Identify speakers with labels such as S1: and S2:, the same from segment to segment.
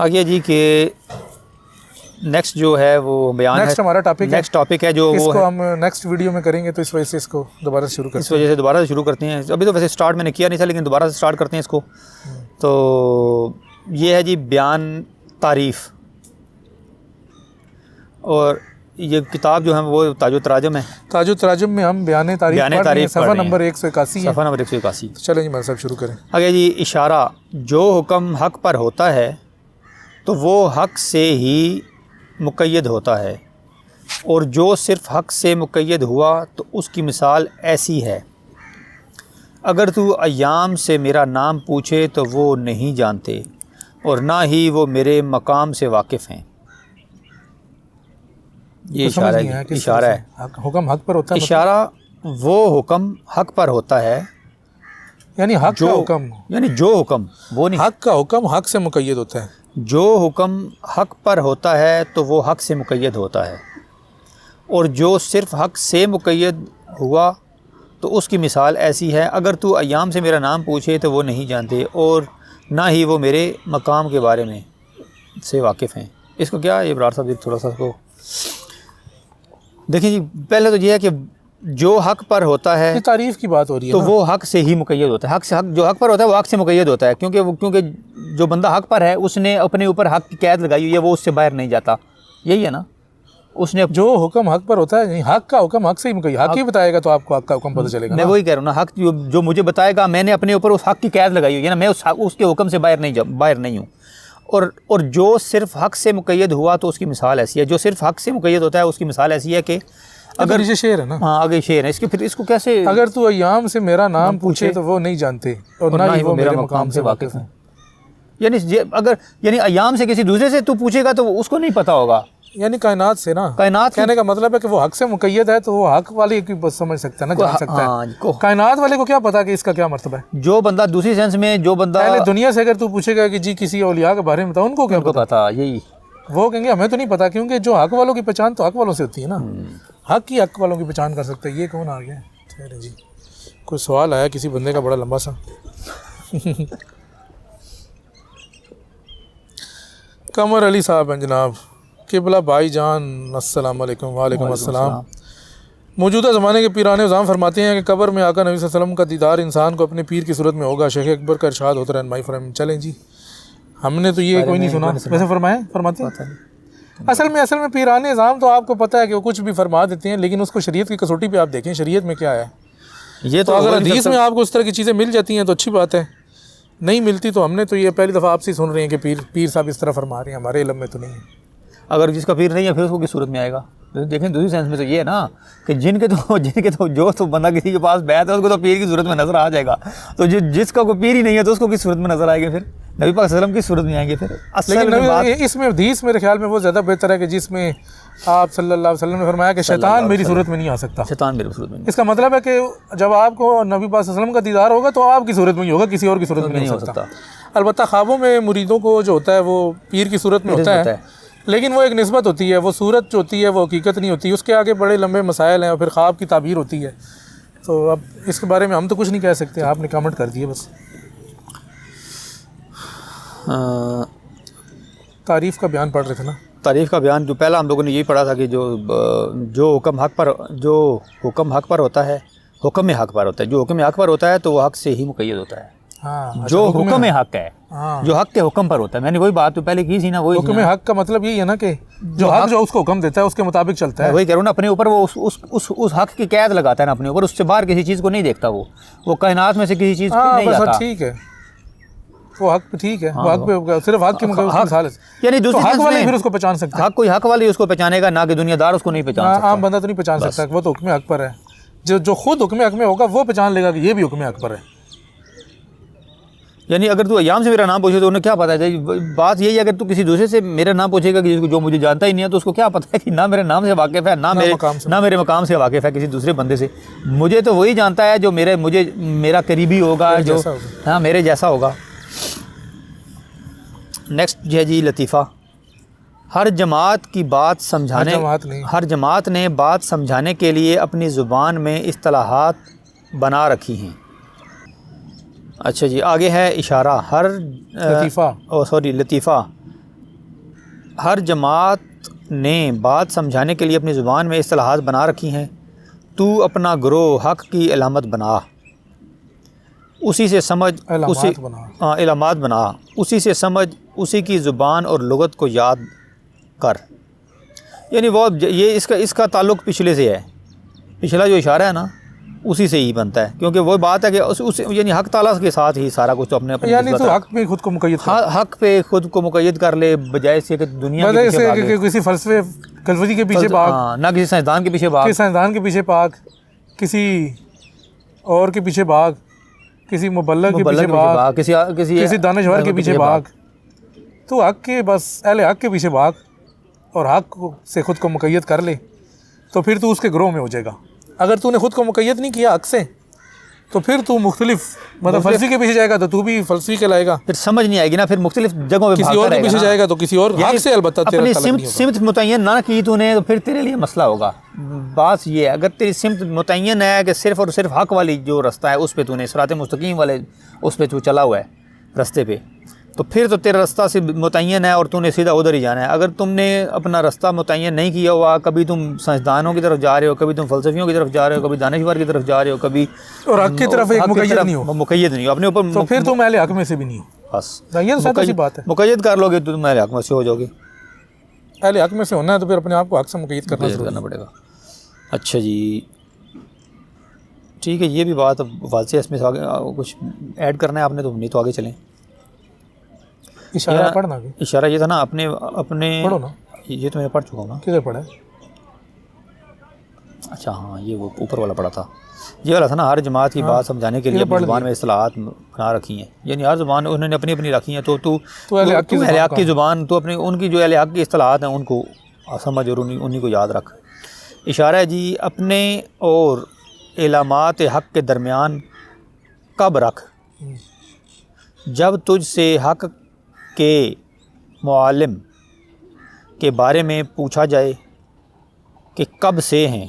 S1: آگے جی کہ نیکسٹ جو ہے وہ بیان ہے،
S2: نیکسٹ ہمارا ٹاپک ہے،
S1: نیکسٹ ٹاپک ہے جو
S2: اس
S1: وہ
S2: کو ہم نیکسٹ ویڈیو میں کریں گے، تو اس وجہ سے اس کو دوبارہ سے شروع کرتے ہیں۔
S1: اس وجہ سے دوبارہ سے شروع کرتے ہیں۔ ابھی تو ویسے سٹارٹ میں نے کیا نہیں تھا، لیکن دوبارہ سے سٹارٹ کرتے ہیں اس کو۔ تو یہ ہے جی بیان تعریف، اور یہ کتاب جو ہے وہ تاج التراجم ہے۔
S2: تاج التراجم میں ہم بیان تعریف پڑھ رہے ہیں، صفحہ نمبر 181 ہے۔
S1: صفحہ نمبر 181۔
S2: چلیں جی مال صاحب شروع کریں۔
S1: آگے جی اشارہ، جو حکم حق پر ہوتا ہے تو وہ حق سے ہی مقید ہوتا ہے، اور جو صرف حق سے مقید ہوا تو اس کی مثال ایسی ہے، اگر تو ایام سے میرا نام پوچھے تو وہ نہیں جانتے، اور نہ ہی وہ میرے مقام سے واقف ہیں۔ یہ اشارہ ہے، اشارہ ہے،
S2: حکم حق پر ہوتا ہے،
S1: اشارہ وہ حکم حق پر ہوتا ہے،
S2: یعنی حق کا حکم،
S1: یعنی جو حکم، وہ نہیں،
S2: حق کا حکم حق سے مقید ہوتا ہے۔
S1: جو حکم حق پر ہوتا ہے تو وہ حق سے مقید ہوتا ہے، اور جو صرف حق سے مقید ہوا تو اس کی مثال ایسی ہے، اگر تو ایام سے میرا نام پوچھے تو وہ نہیں جانتے، اور نہ ہی وہ میرے مقام کے بارے میں سے واقف ہیں۔ اس کو کیا یہ ابرار صاحب تھوڑا سا اس کو دیکھیں جی۔ پہلے تو یہ ہے کہ جو حق پر ہوتا ہے،
S2: یہ تعریف کی بات ہو رہی ہے
S1: تو
S2: نا،
S1: وہ حق سے ہی مقید ہوتا ہے۔ حق سے جو حق پر ہوتا ہے وہ حق سے مقید ہوتا ہے، کیونکہ جو بندہ حق پر ہے اس نے اپنے اوپر حق کی قید لگائی ہوئی ہے، وہ اس سے باہر نہیں جاتا، یہی ہے نا۔ اس نے
S2: جو حکم حق پر ہوتا ہے، یعنی حق کا حکم حق سے ہی مقید، حق ہی بتائے گا تو آپ کو حق کا حکم پتہ چلے گا۔
S1: میں وہی کہہ رہا ہوں نا، حق جو مجھے بتائے گا، میں نے اپنے اوپر اس حق کی قید لگائی ہوئی ہے نا، میں اس کے حکم سے باہر نہیں ہوں۔ اور جو صرف حق سے مقید ہوا تو اس کی مثال ایسی ہے، جو صرف حق سے مقید ہوتا ہے اس کی مثال ایسی ہے کہ
S2: اگر یہ شعر ہے نا،
S1: ہاں آگے شعر ہے، پھر اس کو کیسے،
S2: اگر تو ایام سے میرا نام پوچھے تو وہ نہیں جانتے، اور نہ ہی وہ میرے مقام سے واقف ہیں۔
S1: یعنی ایام سے کسی دوسرے سے تو پوچھے گا تو اس کو نہیں پتا ہوگا،
S2: یعنی کائنات سے نا،
S1: کائنات
S2: کہنے کا مطلب ہے کہ وہ حق سے مقید ہے تو وہ حق والے کی بس سمجھ سکتا ہے نا، جان سکتا ہے۔ کائنات والے کو کیا پتا کہ اس کا کیا مرتبہ ہے؟
S1: جو بندہ دوسری سینس میں، جو بندہ
S2: پہلے دنیا سے اگر تو پوچھے گا کہ جی کسی اولیاء کے بارے میں بتاؤ، ان کو کیا
S1: پتا، یہی
S2: وہ کہیں گے ہمیں تو نہیں پتا، کیونکہ جو حق والوں کی پہچان تو حق والوں سے ہوتی ہے نا، حق ہی حق والوں کی پہچان کر سکتا ہے۔ یہ کون آ گیا؟ ٹھہرے جی، کوئی سوال آیا کسی بندے کا بڑا لمبا سا۔ قمر علی صاحب ہیں جناب، قبلہ بھائی جان السلام علیکم۔ وعلیکم السلام۔ موجودہ زمانے کے پیران نظام فرماتے ہیں کہ قبر میں آقا نبی صلی اللہ علیہ وسلم کا دیدار انسان کو اپنے پیر کی صورت میں ہوگا۔ شیخ اکبر کا ارشاد ہوتا ہے رہنمائی فرمائیں۔ چلیں جی، ہم نے تو یہ کوئی نہیں سنا، ویسے فرماتے ہیں۔ اصل میں پیران نظام تو آپ کو پتہ ہے کہ وہ کچھ بھی فرما دیتے ہیں، لیکن اس کو شریعت کی کسوٹی پہ آپ دیکھیں شریعت میں کیا ہے۔ یہ تو اگر حدیث میں آپ کو اس طرح کی چیزیں مل جاتی ہیں تو اچھی بات ہے، نہیں ملتی تو ہم نے تو یہ پہلی دفعہ آپ سے سن رہے ہیں کہ پیر صاحب اس طرح فرما رہے ہیں، ہمارے علم میں تو نہیں ہے۔
S1: اگر جس کا پیر نہیں ہے پھر اس کو کس صورت میں آئے گا؟ دیکھیں دوسری سینس میں تو یہ ہے نا کہ جن کے تو جو تو بندہ کسی کے پاس بیعت ہے اس کو تو پیر کی صورت میں نظر آ جائے گا، تو جس کا کوئی پیر ہی نہیں ہے تو اس کو کس صورت میں نظر آئے گا؟ پھر نبی پاک صلی اللہ علیہ وسلم کی صورت میں آئیں گے۔ پھر
S2: لیکن اس میں حدیث میرے خیال میں وہ زیادہ بہتر ہے کہ جس میں آپ صلی اللہ علیہ وسلم نے فرمایا کہ شیطان میری صورت میں نہیں آ سکتا۔
S1: شیطان میری صورت میں نہیں،
S2: اس کا مطلب ہے کہ جب آپ کو نبی پاک صلی اللہ علیہ وسلم کا دیدار ہوگا تو آپ کی صورت میں ہی ہوگا، کسی اور کی صورت میں نہیں ہو سکتا۔ البتہ خوابوں میں مریدوں کو جو ہوتا ہے وہ پیر کی صورت میں ہوتا ہے، لیکن وہ ایک نسبت ہوتی ہے، وہ صورت جو ہوتی ہے وہ حقیقت نہیں ہوتی، اس کے آگے بڑے لمبے مسائل ہیں اور پھر خواب کی تعبیر ہوتی ہے۔ تو اب اس کے بارے میں ہم تو کچھ نہیں کہہ سکتے، آپ نے کامنٹ کر دیے بس۔ تعریف کا بیان پڑھ رہے تھے نا،
S1: تعریف کا بیان جو پہلا ہم لوگوں نے یہی پڑھا تھا کہ جو حکم حق پر ہوتا ہے، حکم حق پر ہوتا ہے، جو حکم حق پر ہوتا ہے تو وہ حق سے ہی مقید ہوتا ہے۔ جو حکم حق ہے، جو حق کے حکم پر ہوتا ہے، میں نے وہی بات تو پہلے کی تھی نا، وہی
S2: حکم حق کا مطلب یہی ہے نا کہ جو حق جو اس کو حکم دیتا ہے اس کے مطابق چلتا ہے۔
S1: وہی کہہ رہا ہوں نا، اپنے اوپر وہ اس حق کی قید لگاتا ہے نا اپنے اوپر، اس سے باہر کسی چیز کو نہیں دیکھتا، وہ کائنات میں سے کسی چیز کو نہیں جاتا۔
S2: ٹھیک ہے، وہ حق ٹھیک ہے، وہ حق پہ صرف حق کی مثال ہے،
S1: یعنی دوسری
S2: حق والے پھر اس کو پہچان سکتے ہیں،
S1: حق کوئی حق والے اس کو پہچانے گا، نہ کہ دنیا دار اس کو نہیں پہچان سکتا،
S2: عام بندہ تو نہیں پہچان سکتا، وہ تو حکم حق پر ہے۔ جو خود حکم حق میں ہوگا وہ پہچان لے گا کہ یہ بھی حکم حق پر ہے۔
S1: یعنی اگر تو ایام سے میرا نام پوچھے تو انہیں کیا پتا ہے؟ بات یہی ہے اگر تو کسی دوسرے سے میرا نام پوچھے گا کہ جو مجھے جانتا ہی نہیں ہے تو اس کو کیا پتا ہے کہ نہ میرے نام سے واقف ہے، نہ میرے مقام سے واقف ہے کسی دوسرے بندے سے۔ مجھے تو وہی جانتا ہے جو میرا قریبی ہوگا، جو ہاں میرے جیسا ہوگا۔ نیکسٹ جو ہے جی لطیفہ، ہر جماعت نے بات سمجھانے کے لیے اپنی زبان میں اصطلاحات بنا رکھی ہیں۔ اچھا جی، آگے ہے اشارہ، لطیفہ، ہر جماعت نے بات سمجھانے کے لیے اپنی زبان میں اصطلاحات بنا رکھی ہیں، تو اپنا گروہ حق کی علامت بنا، اسی سے سمجھ، علامات بنا، اسی سے سمجھ، اسی کی زبان اور لغت کو یاد کر. یعنی وہ یہ اس کا تعلق پچھلے سے ہے، پچھلا جو اشارہ ہے نا اسی سے ہی بنتا ہے، کیونکہ وہ بات ہے کہ یعنی حق تعالیٰ کے ساتھ ہی سارا کچھ تو اپنے
S2: یعنی تو حق پہ خود کو مقید کر،
S1: حق پہ خود کو مقید کر لے، بجائے سے کہ دنیا کے پیچھے بھاگے،
S2: کسی فلسفے کلفتی کے پیچھے بھاگ،
S1: نہ کسی سائنسدان کے پیچھے بھاگ،
S2: کسی سائنسدان کے پیچھے بھاگ، کسی اور کے پیچھے بھاگ، کسی مبلغ کے پیچھے بھاگ، کسی دانشور کے پیچھے بھاگ. تو حق کے بس اہل حق کے پیچھے بھاگ اور حق سے خود کو مقید کر لے، تو پھر تو اس کے گروہ میں ہو جائے گا. اگر تو نے خود کو مقید نہیں کیا حق سے تو پھر تو مختلف مطلب فلسفی کے پیچھے جائے گا تو بھی فلسفی کہلائے گا،
S1: پھر سمجھ نہیں آئے گی نا، پھر مختلف جگہوں پہ
S2: کسی اور کے پیچھے جائے گا تو کسی اور حق سے البتہ تیرا
S1: اپنی
S2: تعلق نہیں ہوگا.
S1: سمت متعین نہ کی تو نے تو پھر تیرے لیے مسئلہ ہوگا. بات یہ ہے اگر تیری سمت متعین ہے کہ صرف اور صرف حق والی جو رستہ ہے اس پہ تو نے صراط مستقیم والے اس پہ تو چلا ہوا ہے رستے پہ، تو پھر تو تیرا رستہ سے متعین ہے اور تو نے سیدھا ادھر ہی جانا ہے. اگر تم نے اپنا رستہ متعین نہیں کیا ہوا، کبھی تم سائنسدانوں کی طرف جا رہے ہو، کبھی تم فلسفیوں کی طرف جا رہے ہو، کبھی دانشور کی طرف جا رہے ہو، کبھی
S2: اور حق کی طرف ایک
S1: مقید نہیں ہو اپنے اوپر،
S2: تو پھر تم اہل حق میں سے بھی نہیں ہو.
S1: بس
S2: یہ تو سادہ سی بات ہے.
S1: مقید کر لو گے تو تم اہل حق میں سے ہو جاؤ گے.
S2: اہل حق میں سے ہونا ہے تو پھر اپنے آپ کو حق سے مقید کرنا
S1: پڑے گا. اچھا جی ٹھیک ہے، یہ بھی بات واضح ہے. اس میں کچھ ایڈ کرنا ہے آپ نے تو نہیں تو آگے چلیں.
S2: اشارہ پڑھنا،
S1: اشارہ یہ تھا نا اپنے
S2: پڑھو نا،
S1: یہ تو میں نے پڑھ چکا ہوں نا.
S2: کدھر پڑھا ہے؟
S1: اچھا ہاں یہ وہ اوپر والا پڑھا تھا، یہ والا تھا نا ہر جماعت کی بات سمجھانے کے لیے اپنی زبان میں اصطلاحات بنا رکھی ہیں. یعنی ہر زبان انہوں نے اپنی اپنی رکھی ہیں، تو اہل حق کی زبان، تو اپنے ان کی جو اہل حق کی اصطلاحات ہیں ان کو سمجھ اور انہیں کو یاد رکھ. اشارہ ہے جی اپنے اور علامات حق کے درمیان کب رکھ، جب تجھ سے حق کے معالم کے بارے میں پوچھا جائے کہ کب سے ہیں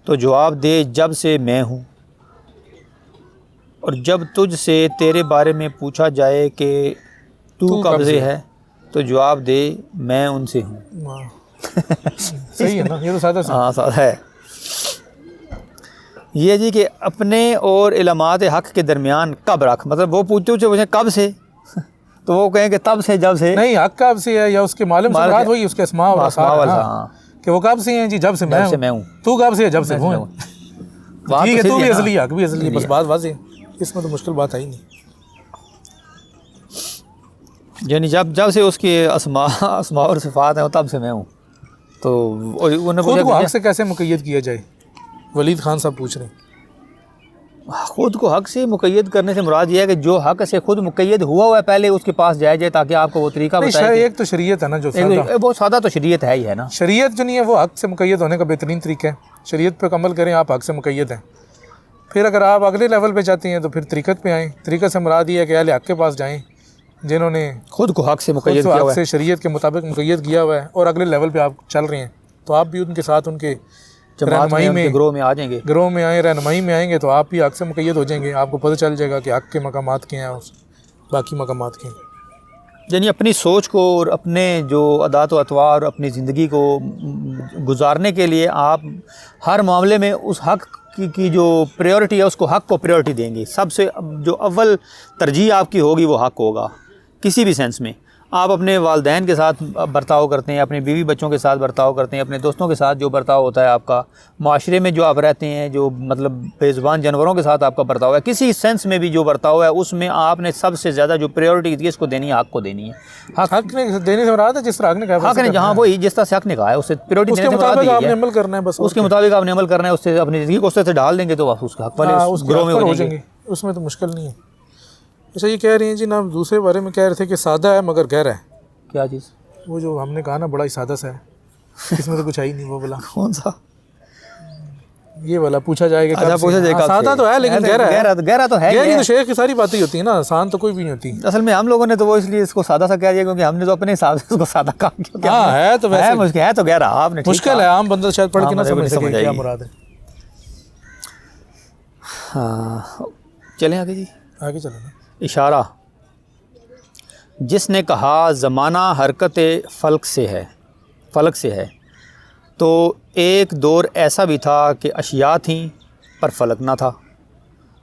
S1: تو جواب دے جب سے میں ہوں، اور جب تجھ سے تیرے بارے میں پوچھا جائے کہ تو کب سے ہے تو جواب دے میں ان سے ہوں.
S2: صحیح ہے نا، یہ تو سادہ سی.
S1: ہاں سادہ ہے. یہ جی کہ اپنے اور علامات حق کے درمیان کب رکھ، مطلب وہ پوچھتے کب سے تو وہ کہیں کہ تب سے جب سے نہیں،
S2: حق کب سے ہے یا اس کے معلوم سے مراد وہی اس کے اسماء و صفات کہ وہ کب سے ہیں جی جب سے میں ہوں. تو کب سے ہے جب سے وہ ہیں. ٹھیک ہے، تو بھی اصلی حق بھی اصلی، بس بات واضح ہے، اس میں تو مشکل بات آئی نہیں.
S1: یعنی جب سے اس کے اسماء اور صفات ہیں تب سے میں ہوں. تو
S2: خود کو حق سے کیسے مقید کیا جائے؟ ولید خان صاحب پوچھ رہے ہیں.
S1: خود کو حق سے مقید کرنے سے مراد یہ ہے کہ جو حق سے خود مقید ہوا ہے پہلے اس کے پاس جایا جائے تاکہ آپ کو وہ طریقہ بتائے.
S2: ایک تو شریعت ہے نا، جو
S1: بہت سادہ تو شریعت ہے ہی ہے نا.
S2: شریعت جو نہیں ہے وہ حق سے مقید ہونے کا بہترین طریقہ ہے. شریعت پہ عمل کریں، آپ حق سے مقید ہیں. پھر اگر آپ اگلے لیول پہ چاہتے ہیں تو پھر طریقت پہ آئیں. طریقت سے مراد یہ ہے کہ اہل حق کے پاس جائیں جنہوں نے
S1: خود کو حق سے مقید کیا ہوا ہے،
S2: شریعت کے مطابق مقید کیا ہوا ہے، اور اگلے لیول پہ آپ چل رہے ہیں تو آپ بھی ان کے ساتھ ان کے رہنمائی میں
S1: گروہ میں آ جائیں گے،
S2: گروہ میں آئیں، رہنمائی میں آئیں گے تو آپ بھی حق سے مقید ہو جائیں گے. آپ کو پتہ چل جائے گا کہ حق کے مقامات کیا ہیں اور باقی مقامات کیا ہیں.
S1: یعنی اپنی سوچ کو اور اپنے جو عادات و اطوار اپنی زندگی کو گزارنے کے لیے آپ ہر معاملے میں اس حق کی جو پریورٹی ہے اس کو حق کو پریورٹی دیں گے. سب سے جو اول ترجیح آپ کی ہوگی وہ حق ہوگا. کسی بھی سینس میں آپ اپنے والدین کے ساتھ برتاؤ کرتے ہیں، اپنے بیوی بچوں کے ساتھ برتاؤ کرتے ہیں، اپنے دوستوں کے ساتھ جو برتاؤ ہوتا ہے آپ کا، معاشرے میں جو آپ رہتے ہیں، جو مطلب بے زبان جانوروں کے ساتھ آپ کا برتاؤ ہے، کسی سینس میں بھی جو برتاؤ ہے اس میں آپ نے سب سے زیادہ جو پریورٹی دی ہے اس کو دینی ہے، حق کو دینی ہے.
S2: حق نے دینے سے مراد ہے جس طرح حق نے کہا،
S1: حق نے جہاں وہی جس طرح سے حق نے کہا ہے اس سے پریورٹی دینے سے مراد ہے،
S2: آپ نے عمل کرنا ہے، بس
S1: اس کے مطابق آپ نے عمل کرنا ہے. اس سے اپنی زندگی کو اس سے ڈال دیں گے تو آپ اس کے حق والے گروہ میں ہو جائیں گے.
S2: اس میں تو مشکل نہیں ہے. اچھا یہ کہہ رہی ہیں جی نا، دوسرے بارے میں کہہ رہے تھے کہ سادہ ہے مگر گہرا ہے.
S1: کیا چیز؟
S2: وہ جو ہم نے کہا نا بڑا ہی سادہ سا ہے، اس میں تو کچھ ہے ہی نہیں. وہ بلا
S1: کون سا؟
S2: یہ والا پوچھا جائے گا.
S1: پوچھا جائے گا
S2: سادہ تو ہے لیکن گہرا ہے.
S1: گہرا تو ہے.
S2: گہری تو شیخ کی ساری باتیں ہوتی ہیں نا، آسان تو کوئی بھی نہیں ہوتی.
S1: اصل میں ہم لوگوں نے تو وہ اس لیے اس کو سادہ سا کہہ دیا کیونکہ ہم نے تو اپنے حساب سے اس کو سادہ کہا.
S2: ہاں ہے تو ویسے
S1: ہے تو گہرا. آپ نے
S2: مشکل ہے، عام بندہ شاید پڑھ کے نہ سمجھ سکے کیا مراد ہے.
S1: ہاں چلیں آگے جی،
S2: آگے چلیں.
S1: اشارہ جس نے کہا زمانہ حرکت فلک سے ہے تو ایک دور ایسا بھی تھا کہ اشیاء تھیں پر فلک نہ تھا،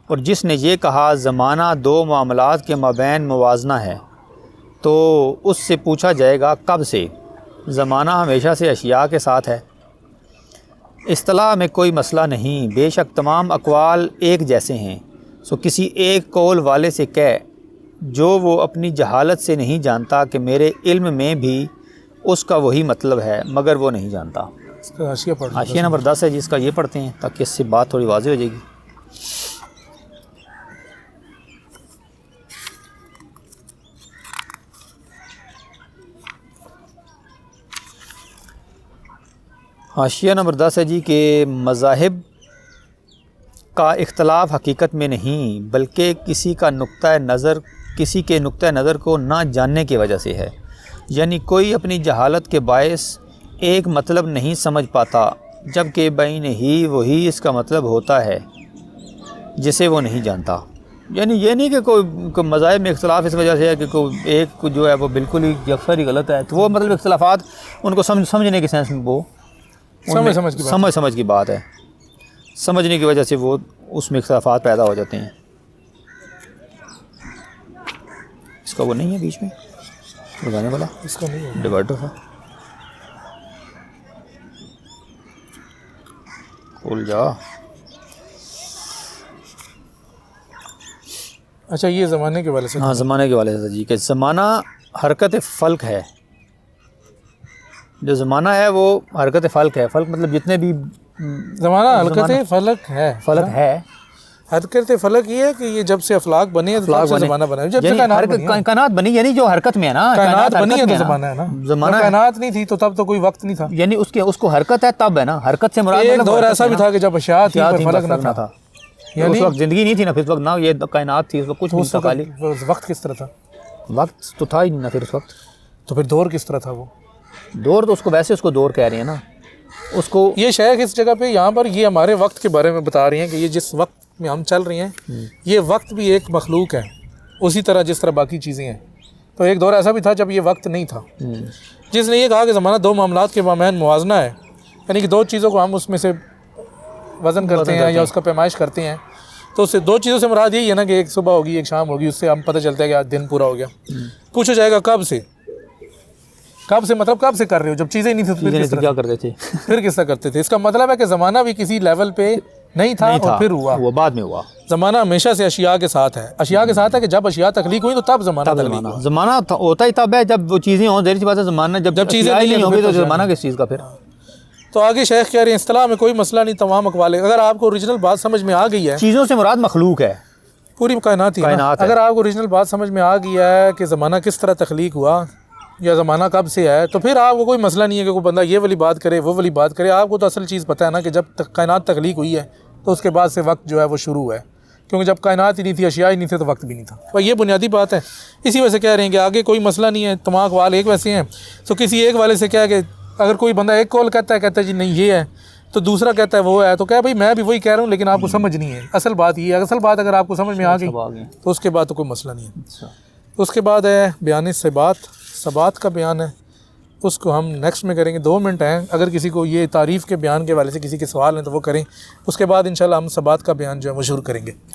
S1: اور جس نے یہ کہا زمانہ دو معاملات کے مابین موازنہ ہے تو اس سے پوچھا جائے گا کب سے؟ زمانہ ہمیشہ سے اشیاء کے ساتھ ہے۔ اصطلاح میں کوئی مسئلہ نہیں، بے شک تمام اقوال ایک جیسے ہیں، سو کسی ایک قول والے سے کہہ جو وہ اپنی جہالت سے نہیں جانتا کہ میرے علم میں بھی اس کا وہی مطلب ہے مگر وہ نہیں جانتا۔
S2: اس کا حاشیہ پڑھ لیں۔
S1: حاشیہ نمبر 10 ہے جس کا یہ پڑھتے ہیں تاکہ اس سے بات تھوڑی واضح ہو جائے گی۔ حاشیہ نمبر 10 ہے جی کہ مذاہب کا اختلاف حقیقت میں نہیں بلکہ کسی کے نقطہ نظر کو نہ جاننے کی وجہ سے ہے، یعنی کوئی اپنی جہالت کے باعث ایک مطلب نہیں سمجھ پاتا جبکہ بین ہی وہی اس کا مطلب ہوتا ہے جسے وہ نہیں جانتا۔ یعنی یہ نہیں کہ کوئی مذاہب میں اختلاف اس وجہ سے ہے کہ کوئی ایک جو ہے وہ بالکل ہی یکسر ہی غلط ہے، تو وہ مطلب اختلافات ان کو سمجھنے کے سینس میں وہ سمجھ کی بات ہے، سمجھنے کی وجہ سے وہ اس میں اختلافات پیدا ہو جاتے ہیں۔ اس کا وہ نہیں ہے بیچ میں بتانے والا،
S2: اس کا نہیں ہے
S1: ڈیوائڈر ہے، کھول جا۔
S2: اچھا یہ زمانے کے والے سے،
S1: ہاں زمانے کے والے سے جی کہ زمانہ حرکت فلک ہے، جو زمانہ ہے وہ حرکت فلک ہے۔ فلک مطلب جتنے بھی
S2: زمانہ حرکت فلک ہے،
S1: فلک ہے،
S2: حرکت فلک یہ ہے کہ یہ جب سے افلاک بنے ہیں تو تب سے زمانہ بنا ہے، جب سے
S1: یعنی کائنات بنی، یعنی جو حرکت میں ہے نا،
S2: کائنات بنی ہے تو زمانہ ہے نا،
S1: زمانہ
S2: کائنات نہیں تھی تو تب تو کوئی وقت نہیں تھا،
S1: یعنی اس کو حرکت ہے تب ہے نا، حرکت سے مراد
S2: ایک دور ایسا بھی تھا کہ جب اشیاء تھی پر فلک نہ تھا،
S1: یعنی اس وقت زندگی نہیں تھی نا، پھر اس وقت نہ یہ کائنات تھی، اس وقت کچھ نہیں تھا، خالی
S2: وقت کس طرح تھا؟
S1: وقت تو تھا ہی نہیں نا پھر اس وقت،
S2: تو پھر دور کس طرح تھا؟ وہ
S1: دور تو اس کو ویسے اس کو دور کہہ رہے ہیں نا، اس کو
S2: یہ شیخ اس جگہ پہ یہاں پر یہ ہمارے وقت کے بارے میں بتا رہی ہیں کہ یہ جس وقت میں ہم چل رہے ہیں یہ وقت بھی ایک مخلوق ہے اسی طرح جس طرح باقی چیزیں ہیں، تو ایک دور ایسا بھی تھا جب یہ وقت نہیں تھا، جس نے یہ کہا کہ زمانہ دو معاملات کے مابین موازنہ ہے، یعنی کہ دو چیزوں کو ہم اس میں سے وزن کرتے ہیں یا اس کا پیمائش کرتے ہیں، تو اس سے دو چیزوں سے مراد یہی ہے نا کہ ایک صبح ہوگی ایک شام ہوگی، اس سے ہم پتہ چلتا ہے کہ آج دن پورا ہو گیا۔ پوچھا جائے گا کب سے مطلب کب سے کر رہے ہو؟ جب چیزیں نہیں تھیں
S1: کیا کرتے تھے،
S2: پھر کس طرح کرتے تھے؟ اس کا مطلب ہے کہ زمانہ بھی کسی لیول پہ نہیں تھا اور پھر ہوا،
S1: وہ بعد میں ہوا۔
S2: زمانہ ہمیشہ سے اشیاء کے ساتھ ہے، اشیاء کے ساتھ ہے کہ جب اشیاء تخلیق ہوئی تو تب زمانہ تخلیق ہوا۔
S1: زمانہ ہوتا ہی تب ہے جب وہ چیزیں ہوں، ظاہر سی بات ہے زمانہ جب چیزیں نہیں ہوں گی تو زمانہ کس چیز کا پھر؟
S2: تو آگے شیخ کہہ رہے ہیں اصطلاح میں کوئی مسئلہ نہیں، تمام اقوال، اگر آپ کو اوریجنل بات سمجھ میں آ گئی ہے،
S1: چیزوں سے مراد مخلوق ہے،
S2: پوری کائنات ہی ہے، اگر آپ کو اوریجنل بات سمجھ میں آ گئی ہے کہ زمانہ کس طرح تخلیق ہوا یا زمانہ کب سے ہے، تو پھر آپ کو کوئی مسئلہ نہیں ہے کہ کوئی بندہ یہ والی بات کرے وہ والی بات کرے، آپ کو تو اصل چیز پتہ ہے نا کہ جب کائنات تخلیق ہوئی ہے تو اس کے بعد سے وقت جو ہے وہ شروع ہے، کیونکہ جب کائنات ہی نہیں تھی، اشیاء ہی نہیں تھے تو وقت بھی نہیں تھا، اور یہ بنیادی بات ہے۔ اسی وجہ سے کہہ رہے ہیں کہ آگے کوئی مسئلہ نہیں ہے، تمام اقوال ایک ویسے ہیں، تو کسی ایک والے سے کیا کہ اگر کوئی بندہ ایک قول کہتا ہے جی نہیں یہ ہے، تو دوسرا کہتا ہے وہ ہے، تو کہا بھائی میں بھی وہی کہہ رہا ہوں لیکن آپ کو سمجھ نہیں ہے، اصل بات یہ ہے، اصل بات اگر آپ کو سمجھ میں آ گئی تو اس کے بعد تو کوئی مسئلہ نہیں ہے۔ اس کے بعد ہے بیان ثبات کا بیان ہے، اس کو ہم نیکسٹ میں کریں گے، 2 منٹ ہیں، اگر کسی کو یہ تعریف کے بیان کے حوالے سے کسی کے سوال ہیں تو وہ کریں، اس کے بعد انشاءاللہ ہم ثبات کا بیان جو ہے وہ شروع کریں گے۔